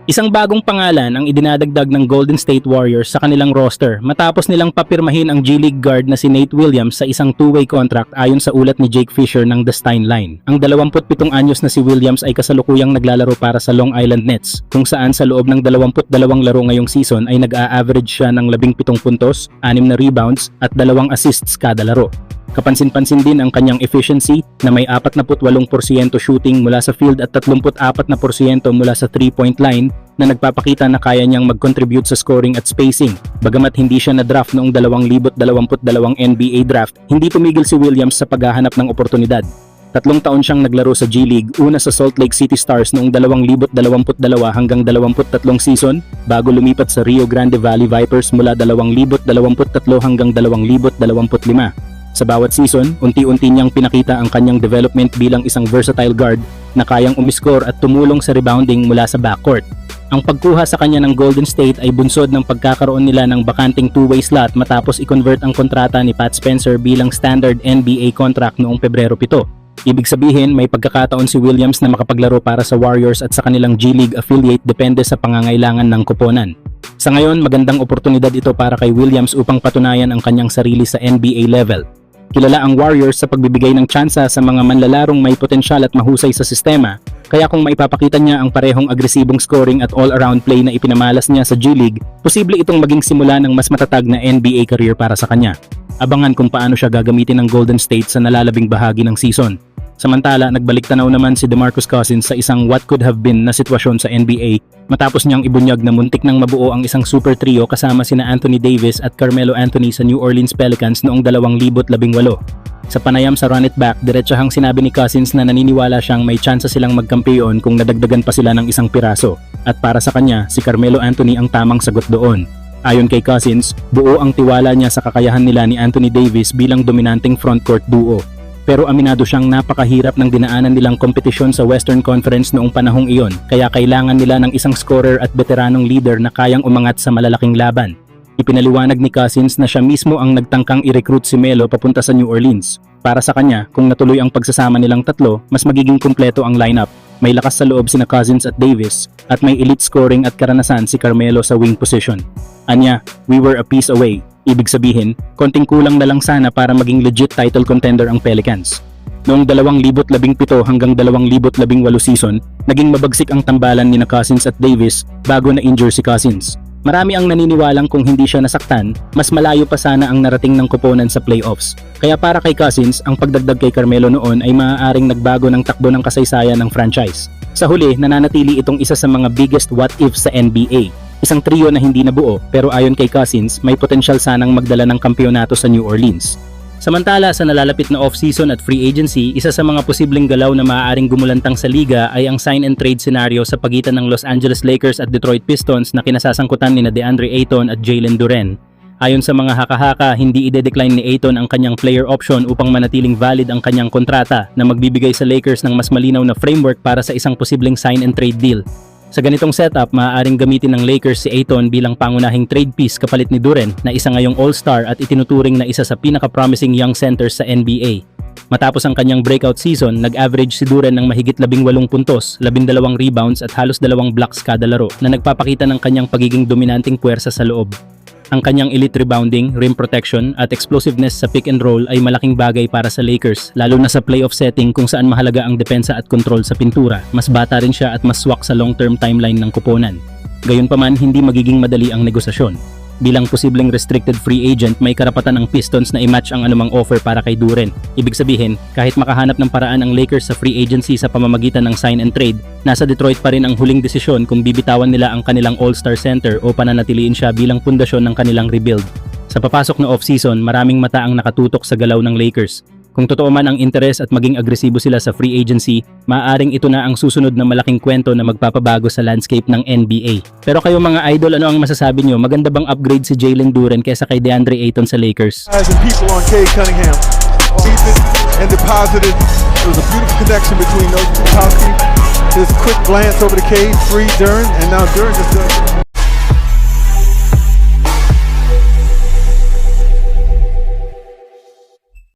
Isang bagong pangalan ang idinadagdag ng Golden State Warriors sa kanilang roster matapos nilang papirmahin ang G-League guard na si Nate Williams sa isang two-way contract ayon sa ulat ni Jake Fisher ng The Stein Line. Ang 27 anyos na si Williams ay kasalukuyang naglalaro para sa Long Island Nets, kung saan sa loob ng 22 laro ngayong season ay nag-a-average siya ng 17 puntos, 6 na rebounds at 2 assists kada laro. Kapansin-pansin din ang kanyang efficiency na may 48% shooting mula sa field at 34% mula sa 3-point line na nagpapakita na kaya niyang mag-contribute sa scoring at spacing. Bagamat hindi siya na-draft noong 2022 NBA draft, hindi tumigil si Williams sa paghahanap ng oportunidad. 3 taon siyang naglaro sa G-League, una sa Salt Lake City Stars noong 2022 hanggang 23 season, bago lumipat sa Rio Grande Valley Vipers mula 2023 hanggang 2025. Sa bawat season, unti-unti niyang pinakita ang kanyang development bilang isang versatile guard na kayang umiskor at tumulong sa rebounding mula sa backcourt. Ang pagkuha sa kanya ng Golden State ay bunsod ng pagkakaroon nila ng bakanting two-way slot matapos i-convert ang kontrata ni Pat Spencer bilang standard NBA contract noong Pebrero 7. Ibig sabihin, may pagkakataon si Williams na makapaglaro para sa Warriors at sa kanilang G-League affiliate depende sa pangangailangan ng koponan. Sa ngayon, magandang oportunidad ito para kay Williams upang patunayan ang kanyang sarili sa NBA level. Kilala ang Warriors sa pagbibigay ng tsansa sa mga manlalarong may potensyal at mahusay sa sistema, kaya kung maipapakita niya ang parehong agresibong scoring at all-around play na ipinamalas niya sa G-League, posible itong maging simula ng mas matatag na NBA career para sa kanya. Abangan kung paano siya gagamitin ng Golden State sa nalalabing bahagi ng season. Samantala, nagbalik tanaw naman si DeMarcus Cousins sa isang what could have been na sitwasyon sa NBA matapos niyang ibunyag na muntik nang mabuo ang isang super trio kasama sina Anthony Davis at Carmelo Anthony sa New Orleans Pelicans noong 2018. Sa panayam sa Run It Back, diretsahang sinabi ni Cousins na naniniwala siyang may tsansa silang magkampiyon kung nadagdagan pa sila ng isang piraso, at para sa kanya, si Carmelo Anthony ang tamang sagot doon. Ayon kay Cousins, buo ang tiwala niya sa kakayahan nila ni Anthony Davis bilang dominanteng frontcourt duo. Pero aminado siyang napakahirap ng dinaanan nilang kompetisyon sa Western Conference noong panahong iyon, kaya kailangan nila ng isang scorer at veteranong leader na kayang umangat sa malalaking laban. Ipinaliwanag ni Cousins na siya mismo ang nagtangkang i-recruit si Melo papunta sa New Orleans. Para sa kanya, kung natuloy ang pagsasama nilang tatlo, mas magiging kumpleto ang lineup. May lakas sa loob sina Cousins at Davis, at may elite scoring at karanasan si Carmelo sa wing position. Anya, we were a piece away. Ibig sabihin, konting kulang na lang sana para maging legit title contender ang Pelicans. Noong 2017 hanggang 2018 season, naging mabagsik ang tambalan ni Cousins at Davis bago na-injure si Cousins. Marami ang naniniwalang kung hindi siya nasaktan, mas malayo pa sana ang narating ng koponan sa playoffs. Kaya para kay Cousins, ang pagdagdag kay Carmelo noon ay maaaring nagbago ng takbo ng kasaysayan ng franchise. Sa huli, nananatili itong isa sa mga biggest what-ifs sa NBA. Isang trio na hindi nabuo, pero ayon kay Cousins, may potensyal sanang magdala ng kampeonato sa New Orleans. Samantala, sa nalalapit na off-season at free agency, isa sa mga posibleng galaw na maaaring gumulantang sa liga ay ang sign-and-trade scenario sa pagitan ng Los Angeles Lakers at Detroit Pistons na kinasasangkutan ni DeAndre Ayton at Jalen Duren. Ayon sa mga haka-haka, hindi ide-decline ni Ayton ang kanyang player option upang manatiling valid ang kanyang kontrata na magbibigay sa Lakers ng mas malinaw na framework para sa isang posibleng sign-and-trade deal. Sa ganitong setup, maaaring gamitin ng Lakers si Ayton bilang pangunahing trade piece kapalit ni Duren na isa ngayong all-star at itinuturing na isa sa pinaka-promising young centers sa NBA. Matapos ang kanyang breakout season, nag-average si Duren ng mahigit 18 puntos, 12 rebounds at halos 2 blocks kada laro na nagpapakita ng kanyang pagiging dominanteng puwersa sa loob. Ang kanyang elite rebounding, rim protection at explosiveness sa pick and roll ay malaking bagay para sa Lakers, lalo na sa playoff setting kung saan mahalaga ang depensa at control sa pintura. Mas bata rin siya at mas swak sa long-term timeline ng koponan. Gayunpaman, hindi magiging madali ang negosasyon. Bilang posibleng restricted free agent, may karapatan ang Pistons na i-match ang anumang offer para kay Duren. Ibig sabihin, kahit makahanap ng paraan ang Lakers sa free agency sa pamamagitan ng sign and trade, nasa Detroit pa rin ang huling desisyon kung bibitawan nila ang kanilang all-star center o pananatiliin siya bilang pundasyon ng kanilang rebuild. Sa papasok na off-season, maraming mata ang nakatutok sa galaw ng Lakers. Kung totoo man ang interes at maging agresibo sila sa free agency, maaaring ito na ang susunod na malaking kwento na magpapabago sa landscape ng NBA. Pero kayo mga idol, ano ang masasabi nyo? Maganda bang upgrade si Jalen Duren kaysa kay DeAndre Ayton sa Lakers? People on Cade Cunningham and deposited. There was a beautiful connection between those two. His quick glance over to Cade, free Duren, and now Duren just